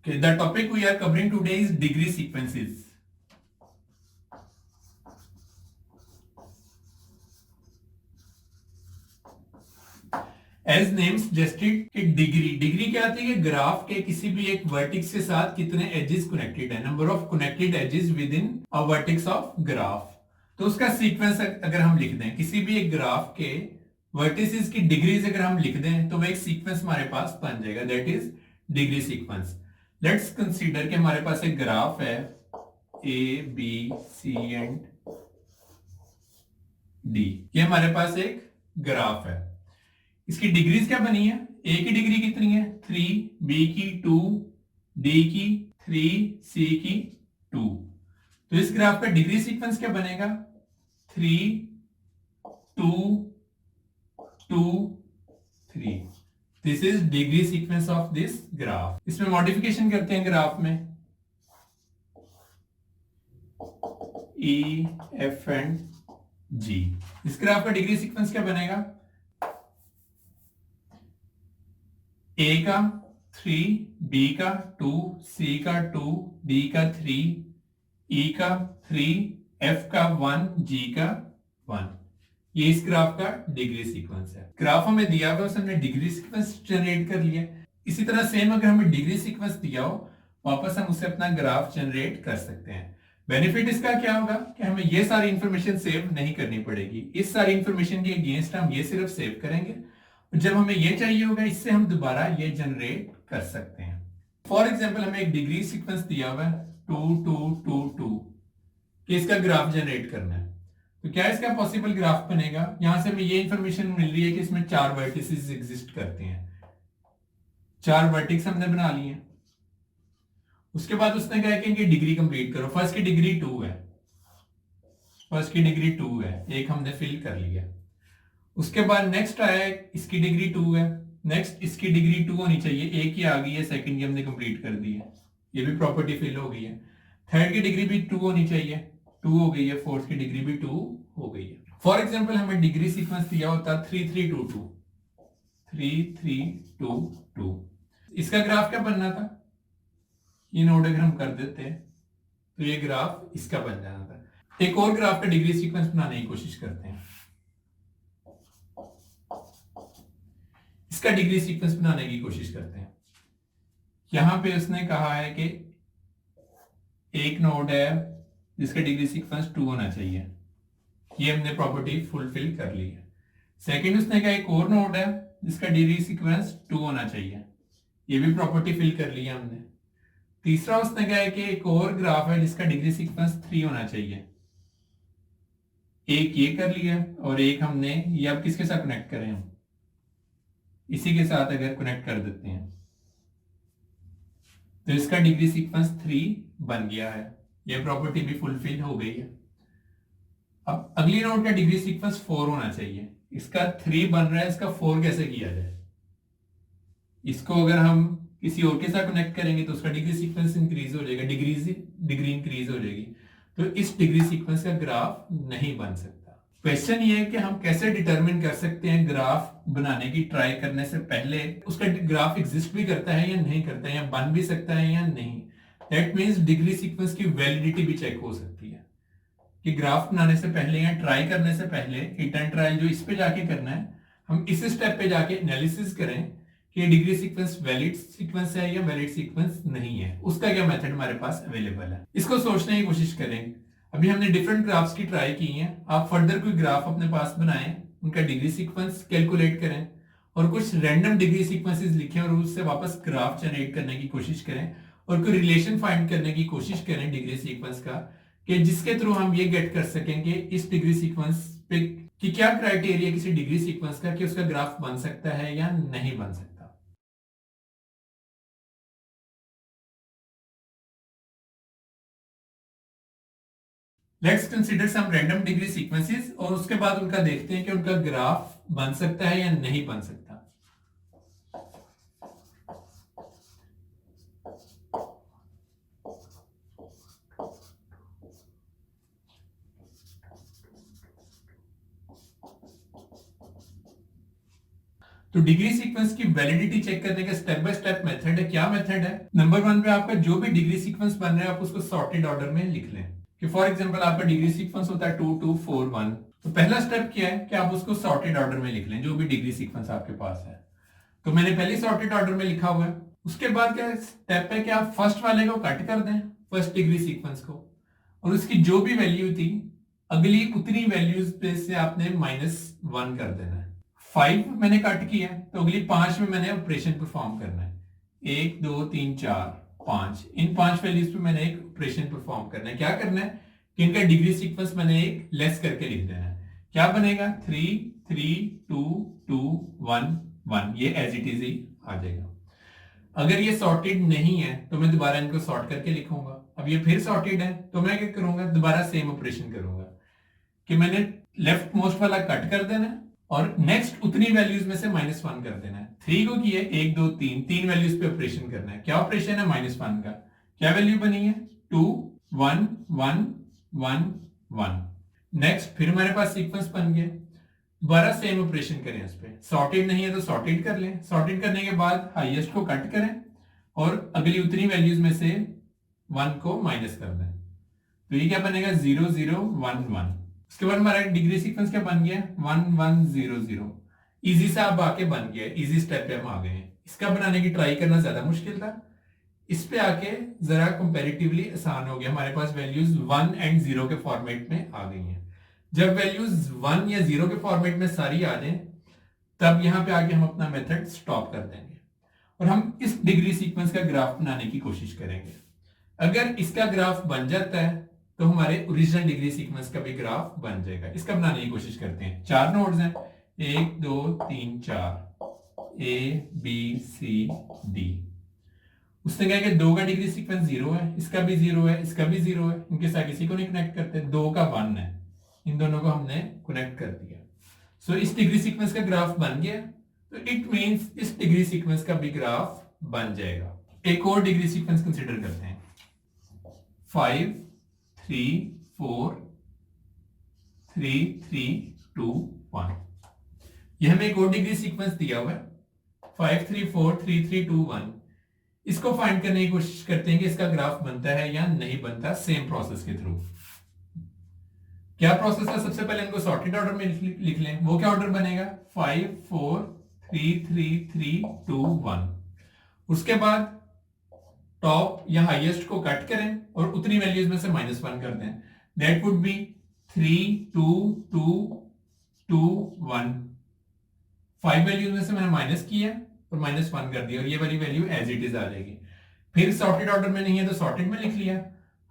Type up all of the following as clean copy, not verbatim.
Okay, the topic we are covering today is degree sequences. As name suggested कि degree क्या आती है? Graph के किसी भी एक वर्टिक्स के साथ कितने एजेस कनेक्टेड है, number of connected edges within a vertex of graph. तो उसका सीक्वेंस अगर हम लिख दें, किसी भी एक ग्राफ के वर्टिसेस की डिग्रीज अगर हम लिख दें तो वो एक सीक्वेंस हमारे पास बन जाएगा, that is degree sequence. Let's consider कि हमारे पास एक ग्राफ है A B C and D. ये हमारे पास एक ग्राफ है, इसकी डिग्रीज क्या बनी है? ए की डिग्री कितनी है? 3, बी की 2, डी की 3, सी की 2। तो इस ग्राफ का डिग्री सीक्वेंस क्या बनेगा? 3, 2, 2, 3। This is degree sequence of this graph. इसमें मॉडिफिकेशन करते हैं ग्राफ में, ई एफ एंड जी। इस ग्राफ का डिग्री सीक्वेंस क्या बनेगा? ए का 3, बी का 2, सी का 2, डी का 3, ई का 3, एफ का 1, जी का 1। ये इस ग्राफ का डिग्री सीक्वेंस है। ग्राफ हमें दिया हुआ, हमने डिग्री सीक्वेंस जनरेट कर लिया। इसी तरह सेम अगर हमें डिग्री सीक्वेंस दिया हो, वापस हम उससे अपना ग्राफ जनरेट कर सकते हैं। बेनिफिट इसका क्या होगा कि हमें ये सारी इंफॉर्मेशन सेव नहीं करनी पड़ेगी। इस सारी इंफॉर्मेशन के अगेंस्ट हम ये सिर्फ सेव करेंगे, जब हमें ये चाहिए होगा इससे हम दोबारा ये जनरेट कर सकते हैं। फॉर एग्जाम्पल हमें एक डिग्री सीक्वेंस दिया हुआ है 2, 2, 2, 2 कि इसका ग्राफ जनरेट करना है। तो क्या इसका पॉसिबल ग्राफ बनेगा? यहां से हमें ये इंफॉर्मेशन मिल रही है कि इसमें 4 वर्टिसेस एग्जिस्ट करते हैं। 4 वर्टिक्स हमने बना लिए हैं। उसके बाद उसने कहा कि इनकी डिग्री कंप्लीट करो। फर्स्ट की डिग्री 2 है, फर्स्ट की डिग्री 2 है, एक हमने फिल कर लिया। उसके बाद नेक्स्ट आया, इसकी डिग्री 2 है, नेक्स्ट इसकी डिग्री 2 होनी चाहिए, एक ही आ गई है, सेकंड की हमने कंप्लीट कर दी है, ये भी प्रॉपर्टी फिल हो गई है। थर्ड की डिग्री भी 2 होनी चाहिए, 2 हो गई है। फोर्थ की डिग्री भी 2 हो गई है। फॉर एग्जांपल हमें डिग्री सीक्वेंस दिया होता 3, 3, 2, 2, 3, 3, 2, 2। इसका ग्राफ क्या बनना था? ये नोट अगर हम कर देते हैं तो ये ग्राफ इसका बन जाना था। एक और ग्राफ का डिग्री सीक्वेंस बनाने की कोशिश करते हैं। इसका डिग्री सीक्वेंस बनाने की कोशिश करते हैं। यहां पे उसने कहा है कि एक नोड है जिसका डिग्री सीक्वेंस 2 होना चाहिए, ये हमने प्रॉपर्टी फुलफिल कर ली है। सेकंड उसने कहा एक और नोड है जिसका डिग्री सीक्वेंस 2 होना चाहिए, ये भी प्रॉपर्टी फिल कर ली है हमने। तीसरा उसने कहा है कि एक और ग्राफ है जिसका डिग्री सीक्वेंस 3 होना चाहिए, एक ये कर लिया और एक हमने ये अब किसके साथ कनेक्ट करें? हम इसी के साथ अगर कनेक्ट कर देते हैं तो इसका डिग्री सीक्वेंस 3 बन गया है, ये प्रॉपर्टी भी फुलफिल हो गई है। अब अगली नोड का डिग्री सीक्वेंस 4 होना चाहिए, इसका 3 बन रहा है, इसका 4 कैसे किया जाए? इसको अगर हम किसी और के साथ कनेक्ट करेंगे तो उसका डिग्री सीक्वेंस इंक्रीज हो जाएगा, डिग्री इंक्रीज हो जाएगी, तो इस डिग्री सीक्वेंस का ग्राफ नहीं बन सकता। क्वेश्चन ये है कि हम कैसे डिटरमिन कर सकते हैं ग्राफ बनाने की ट्राई करने से पहले उसका ग्राफ एग्जिस्ट भी करता है या नहीं करता है, या बन भी सकता है या नहीं। दैट मीन्स डिग्री सीक्वेंस की वैलिडिटी भी चेक हो सकती है कि ग्राफ बनाने से पहले या ट्राई करने से पहले हिट एंड ट्रायल जो इस पे जाके करना है, हम इस स्टेप पे जाके एनालिसिस करें कि डिग्री सीक्वेंस वैलिड सीक्वेंस है या वैलिड सीक्वेंस नहीं है। उसका क्या मेथड हमारे पास अवेलेबल है, इसको सोचने की कोशिश करें। अभी हमने डिफरेंट ग्राफ्स की ट्राई की हैं, आप फर्दर कोई ग्राफ अपने पास बनाएं, उनका डिग्री सीक्वेंस कैलकुलेट करें और कुछ रैंडम डिग्री सीक्वेंसेस लिखें और उससे वापस ग्राफ जनरेट करने की कोशिश करें और कोई रिलेशन फाइंड करने की कोशिश करें डिग्री सीक्वेंस का, कि जिसके थ्रू हम ये गेट कर सकें कि इस डिग्री सीक्वेंस पे कि क्या क्राइटेरिया किसी डिग्री सीक्वेंस का कि उसका ग्राफ बन सकता है या नहीं बन सकता। Let's consider some random degree sequences और उसके बाद उनका देखते हैं कि उनका ग्राफ बन सकता है या नहीं बन सकता। तो डिग्री सीक्वेंस की वैलिडिटी चेक करने का स्टेप बाय स्टेप मेथड है। क्या मेथड है? नंबर 1 पे आपका जो भी डिग्री सीक्वेंस बन रहा है आप उसको सॉर्टेड ऑर्डर में लिख लें। कि फॉर एग्जांपल आपका डिग्री सीक्वेंस होता है 2 2 4 1, तो पहला स्टेप क्या है कि आप उसको सॉर्टेड ऑर्डर में लिख लें जो भी डिग्री सीक्वेंस आपके पास है। तो मैंने पहले सॉर्टेड ऑर्डर में लिखा हुआ है। उसके बाद क्या स्टेप है कि आप फर्स्ट वाले को कट कर दें, फर्स्ट डिग्री सीक्वेंस को, और उसकी जो भी वैल्यू थी अगली उतनी वैल्यूज पे से आपने -1 कर देना है। 5 मैंने कट किया तो अगली 5 में मैंने ऑपरेशन परफॉर्म करना है। 1 2 3 4 5, इन 5 वैल्यूज पे मैंने एक ऑपरेशन परफॉर्म करना है। क्या करना है कि इनका डिग्री सीक्वेंस मैंने एक लेस करके लिख देना है। क्या बनेगा? 3 3 2 2 1 1, ये एज इट इज ही आ जाएगा। अगर ये सॉर्टेड नहीं है तो मैं दोबारा इनको सॉर्ट करके लिखूंगा। अब ये फिर सॉर्टेड है तो मैं क्या करूंगा? दोबारा सेम ऑपरेशन करूंगा कि मैंने लेफ्ट मोस्ट वाला कट कर देना है और नेक्स्ट उतनी वैल्यूज में से -1 कर देना है। 3 को किए 1 2 3, 3 वैल्यूज पे ऑपरेशन करना है। क्या ऑपरेशन है? -1 का। क्या वैल्यू बनी है? 2 1 1 1 1। नेक्स्ट फिर हमारे पास सीक्वेंस बन गया। दोबारा सेम ऑपरेशन करें उस पर। सॉर्टेड नहीं है तो सॉर्टेड कर लें। सॉर्टेड करने के बाद हाईएस्ट को कट करें और अगली उतनी वैल्यूज में से 1 को माइनस कर दें। तो ये क्या बनेगा? 0 0 1 1। उसके बाद हमारा डिग्री सीक्वेंस क्या बन गया? 1 1 0 0। इजी सा अब आके बन गया, इजी स्टेप पे हम आ गए हैं। इसका बनाने की ट्राई करना ज्यादा मुश्किल था, इस पे आके जरा कंपैरेटिवली आसान हो गया। हमारे पास वैल्यूज 1 एंड 0 के फॉर्मेट में आ गई हैं। जब वैल्यूज 1 या 0 के फॉर्मेट में सारी आ जाए तब यहां पे आके हम अपना मेथड स्टॉप कर देंगे और हम इस डिग्री सीक्वेंस का ग्राफ बनाने की कोशिश करेंगे। अगर इसका ग्राफ बन जाता है तो हमारे ओरिजिनल डिग्री सीक्वेंस का भी ग्राफ बन जाएगा। इसका बनाने की कोशिश करते हैं। 4 नोड्स हैं, 1 2 3 4, A B C D। उसने कहा कि 2 का डिग्री सीक्वेंस 0 है, इसका भी 0 है, इसका भी 0 है, इनके साथ किसी को नहीं कनेक्ट करते। 2 का 1 है, इन दोनों को हमने कनेक्ट कर दिया। सो इस डिग्री सीक्वेंस का ग्राफ बन गया, तो इट मींस इस डिग्री सीक्वेंस का भी ग्राफ बन जाएगा। एक और डिग्री सीक्वेंस कंसीडर करते हैं। 5 3 4 3 3 2 1। यह हमें एक और डिग्री सीक्वेंस दिया हुआ है 5 3 4 3 3 2 1। इसको फाइंड करने की कोशिश करते हैं कि इसका ग्राफ बनता है या नहीं बनता, सेम प्रोसेस के थ्रू। क्या प्रोसेस है? सबसे पहले इनको सॉर्टेड ऑर्डर में लिख लें। वो क्या ऑर्डर बनेगा? 5 4 3 3 3 2 1। उसके बाद टॉप या हाईएस्ट को कट करें और उतनी वैल्यूज में से -1 कर दें। That would be 3 2 2 2 1। 5 वैल्यूज में से मैंने माइनस किया और -1 कर दिया और ये वाली वैल्यू एज इट इज आ जाएगी। फिर सॉर्टेड ऑर्डर में नहीं है तो सॉर्टेड में लिख लिया,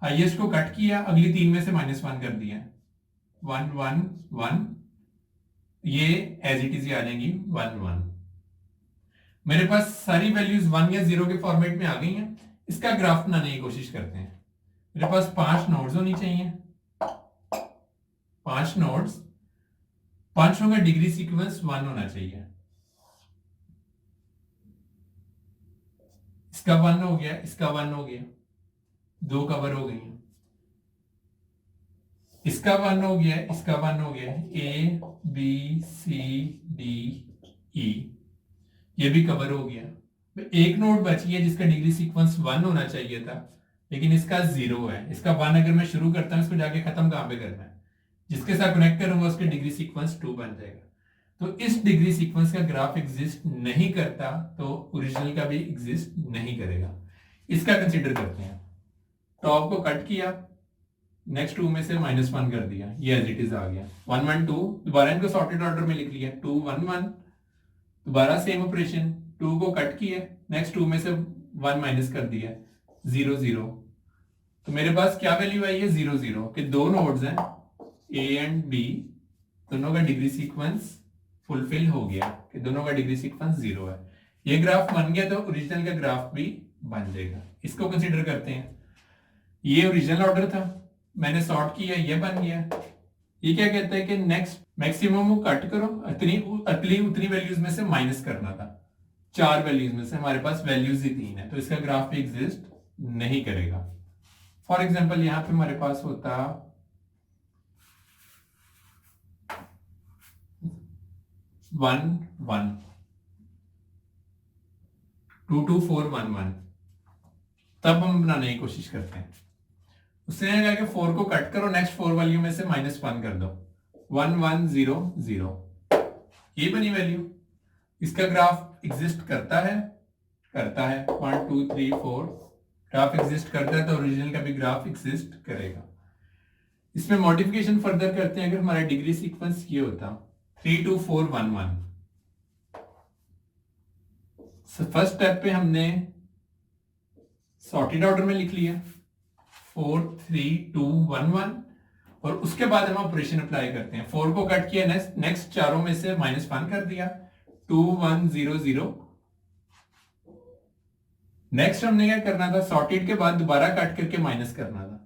हाईएस्ट को कट किया, अगली 3 में से -1 कर दिया, 1 1 1, ये एज इट इज आ जाएंगी 1 1। मेरे पास सारी वैल्यूज 1 या 0 के फॉर्मेट में आ गई हैं। इसका ग्राफ बनाने की कोशिश करते हैं। मेरे पास 5 नोड्स होनी चाहिए, 5 नोड्स, 5 का डिग्री सीक्वेंस 1 होना चाहिए। इसका 1 हो गया, इसका 1 हो गया, 2 कवर हो गई हैं। इसका 1 हो गया, इसका 1 हो गया, A B C D E, ये भी कवर हो गया। एक नोड बची है जिसका डिग्री सीक्वेंस 1 होना चाहिए था, लेकिन इसका 0 है। इसका 1 अगर मैं शुरू करता हूं, इसको जाके खत्म कहां पे करना है? जिसके साथ कनेक्ट करूंगा उसके डिग्री सीक्वेंस 2 बन जाएगा। तो इस डिग्री सीक्वेंस का ग्राफ एग्जिस्ट नहीं करता तो ओरिजिनल का भी एग्जिस्ट नहीं करेगा। इसका कंसीडर करते हैं। टॉप को कट किया, नेक्स्ट 2 में से -1 कर दिया, ये एज इट इज आ गया। 1 1 2, दोबारा इनको सॉर्टेड ऑर्डर में लिख लिया। 2 1 1, दोबारा सेम ऑपरेशन, 2 को कट किया, नेक्स्ट 2 में से 1 माइनस कर दिया, 0 0। तो मेरे पास क्या वैल्यू आई है? 0 0 के 2 नोड्स हैं A एंड B, दोनों का डिग्री सीक्वेंस फुलफिल हो गया कि दोनों का डिग्री सीक्वेंस 0 है। ये ग्राफ बन गया तो ओरिजिनल का ग्राफ भी बन जाएगा। इसको कंसीडर करते हैं। ये ओरिजिनल ऑर्डर था, मैंने सॉर्ट किया, ये बन गया। ये क्या कहता है कि नेक्स्ट मैक्सिमम को कट करो, उतनी वैल्यूज में से माइनस करना था। 4 वैल्यूज में से हमारे पास वैल्यूज ही 3 है, तो इसका ग्राफ भी एग्जिस्ट नहीं करेगा। फॉर एग्जांपल यहां पे हमारे पास होता 1 1, 22411, तब हम बनाने की कोशिश करते हैं। उसने कहा कि 4 को कट करो, नेक्स्ट 4 वैल्यू में से -1 कर दो, 1100, ये बनी वैल्यू। इसका ग्राफ एग्जिस्ट करता है 1 2 3 4, ग्राफ एग्जिस्ट करता है तो ओरिजिनल का भी ग्राफ एग्जिस्ट करेगा। इसमें मॉडिफिकेशन फर्दर करते हैं। अगर हमारा डिग्री सीक्वेंस ये होता 32411, फर्स्ट स्टेप पे हमने सॉर्टेड ऑर्डर में लिख लिया 4 3 2 1 1, और उसके बाद हम ऑपरेशन अप्लाई करते हैं। 4 को कट किया, नेक्स्ट चारों में से -1 कर दिया, 2100। नेक्स्ट हमने क्या करना था, सॉर्टेड के बाद दोबारा कट करके माइनस करना था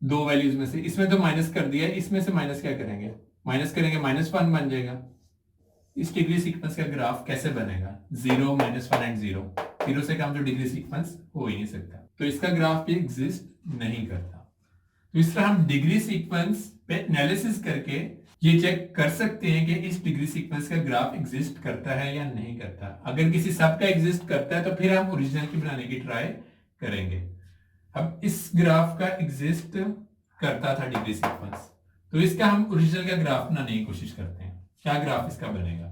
दो वैल्यूज में से। इसमें तो माइनस कर दिया, इसमें से माइनस क्या करेंगे, माइनस करेंगे -1 बन जाएगा। इस डिग्री सीक्वेंस का ग्राफ कैसे बनेगा, 0 -1 एंड 0, 0 से कम तो डिग्री सीक्वेंस हो ही नहीं सकता, तो इसका ग्राफ भी एग्जिस्ट नहीं करता। तो इस तरह हम डिग्री सीक्वेंस पे एनालिसिस करके ये चेक कर सकते हैं कि इस डिग्री सीक्वेंस का ग्राफ एग्जिस्ट करता है या नहीं करता। अगर किसी सब का एग्जिस्ट करता है तो फिर हम ओरिजिनल की बनाने की ट्राई करेंगे। अब इस ग्राफ का एग्जिस्ट करता था डिग्री सीक्वेंस, तो इसका हम ओरिजिनल का ग्राफ बनाने की कोशिश करते हैं। क्या ग्राफ इसका बनेगा,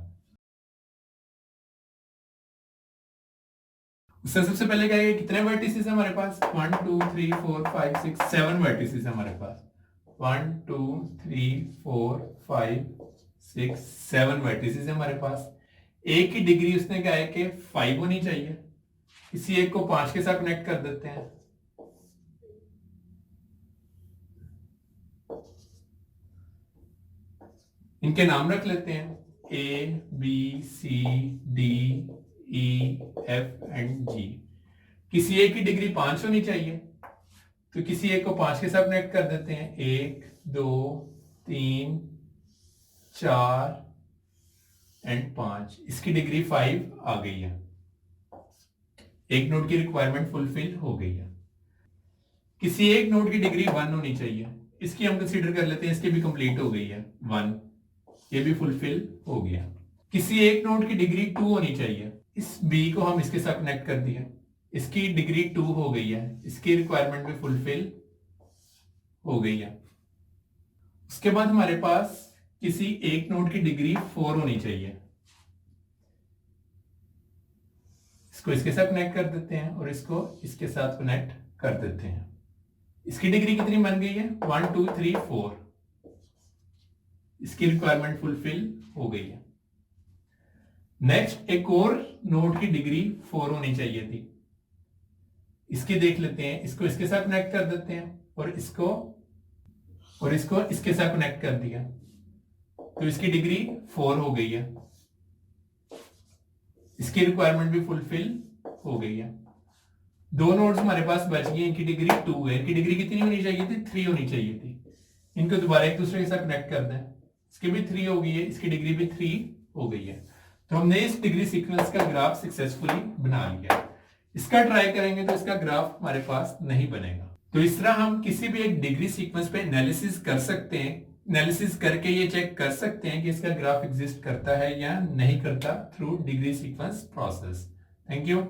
उससे सबसे पहले क्या है, कितने वर्टिसेस है हमारे पास, 1 2 3 4 5 6 7 वर्टिसेस है हमारे पास। 1 2 3 4 5 6 7 वर्टिसेस है हमारे पास। एक की डिग्री उसने क्या है कि 5 होनी चाहिए। किसी एक को 5 के साथ कनेक्ट कर देते हैं। इनके नाम रख लेते हैं, A B C D E F and G। किसी एक की डिग्री 5 होनी चाहिए, तो किसी एक को 5 के साथ कनेक्ट कर देते हैं, 1 2 3 4 एंड 5। इसकी डिग्री 5 आ गई है, एक नोड की रिक्वायरमेंट फुलफिल हो गई है। किसी एक नोड की डिग्री 1 होनी चाहिए, इसकी हम कंसीडर कर लेते हैं, इसकी भी कंप्लीट हो गई है 1, ये भी फुलफिल हो गया। किसी एक नोड की डिग्री 2 होनी चाहिए, इस B को हम इसके साथ कनेक्ट कर दिया, इसकी डिग्री 2 हो गई है, इसकी रिक्वायरमेंट भी फुलफिल हो गई है। उसके बाद हमारे पास किसी एक नोड की डिग्री 4 होनी चाहिए, इसको इसके साथ कनेक्ट कर देते हैं और इसको इसके साथ कनेक्ट कर देते हैं। इसकी डिग्री कितनी बन गई है, 1 2 3 4, इसकी रिक्वायरमेंट फुलफिल हो गई है। नेक्स्ट एक और नोड की डिग्री 4 होनी चाहिए थी, इसकी देख लेते हैं, इसको इसके साथ कनेक्ट कर देते हैं और इसको इसके साथ कनेक्ट कर दिया, तो इसकी डिग्री 4 हो गई है, इसकी रिक्वायरमेंट भी फुलफिल हो गई है। दो नोड्स हमारे पास बच गए, इनकी डिग्री 2 है, इनकी डिग्री कितनी होनी चाहिए थी, 3 होनी चाहिए थी। इनको दोबारा एक दूसरे के साथ कनेक्ट कर दें, इसकी भी 3 हो गई है, इसकी डिग्री भी 3 हो गई है। तो हमने इस डिग्री सीक्वेंस का ग्राफ सक्सेसफुली बना लिया। इसका ट्राई करेंगे तो इसका ग्राफ हमारे पास नहीं बनेगा। तो इस तरह हम किसी भी एक डिग्री सीक्वेंस पे एनालिसिस कर सकते हैं, एनालिसिस करके ये चेक कर सकते हैं कि इसका ग्राफ एग्जिस्ट करता है या नहीं करता through degree sequence process. Thank you.